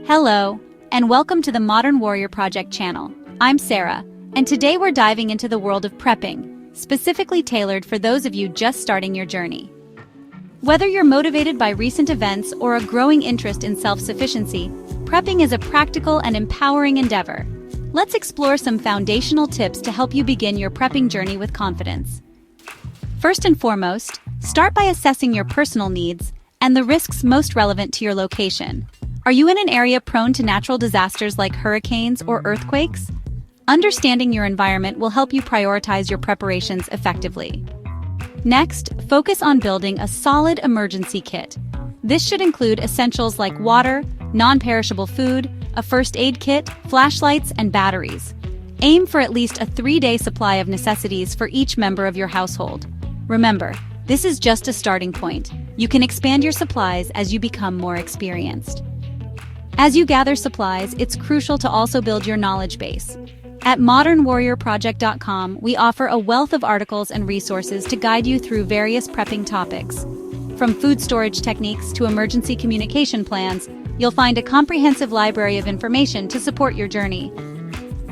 Hello, and welcome to the Modern Warrior Project channel. I'm Sarah, and today we're diving into the world of prepping, specifically tailored for those of you just starting your journey. Whether you're motivated by recent events or a growing interest in self-sufficiency, prepping is a practical and empowering endeavor. Let's explore some foundational tips to help you begin your prepping journey with confidence. First and foremost, start by assessing your personal needs and the risks most relevant to your location. Are you in an area prone to natural disasters like hurricanes or earthquakes? Understanding your environment will help you prioritize your preparations effectively. Next, focus on building a solid emergency kit. This should include essentials like water, non-perishable food, a first aid kit, flashlights, and batteries. Aim for at least a 3-day supply of necessities for each member of your household. Remember, this is just a starting point. You can expand your supplies as you become more experienced. As you gather supplies, it's crucial to also build your knowledge base. At modernwarriorproject.com, we offer a wealth of articles and resources to guide you through various prepping topics. From food storage techniques to emergency communication plans, you'll find a comprehensive library of information to support your journey.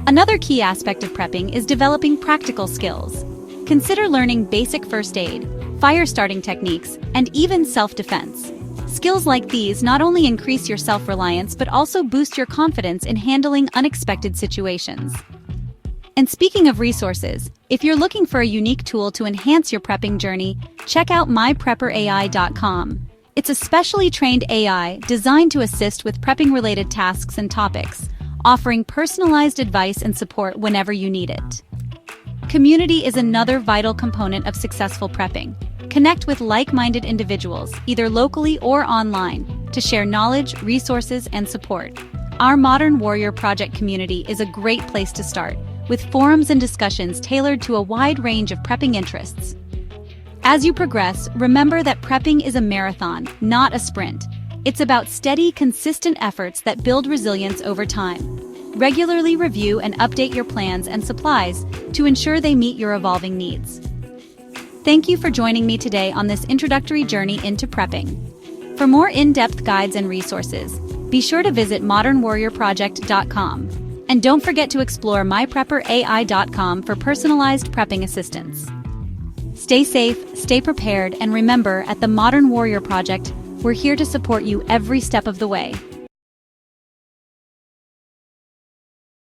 Another key aspect of prepping is developing practical skills. Consider learning basic first aid, fire starting techniques, and even self-defense. Skills like these not only increase your self-reliance but also boost your confidence in handling unexpected situations. And speaking of resources, if you're looking for a unique tool to enhance your prepping journey, check out MyPrepperAI.com. It's a specially trained AI designed to assist with prepping-related tasks and topics, offering personalized advice and support whenever you need it. Community is another vital component of successful prepping. Connect with like-minded individuals, either locally or online, to share knowledge, resources, and support. Our Modern Warrior Project community is a great place to start, with forums and discussions tailored to a wide range of prepping interests. As you progress, remember that prepping is a marathon, not a sprint. It's about steady, consistent efforts that build resilience over time. Regularly review and update your plans and supplies to ensure they meet your evolving needs. Thank you for joining me today on this introductory journey into prepping. For more in-depth guides and resources, be sure to visit modernwarriorproject.com. And don't forget to explore MyPrepperAI.com for personalized prepping assistance. Stay safe, stay prepared, and remember, at the Modern Warrior Project, we're here to support you every step of the way.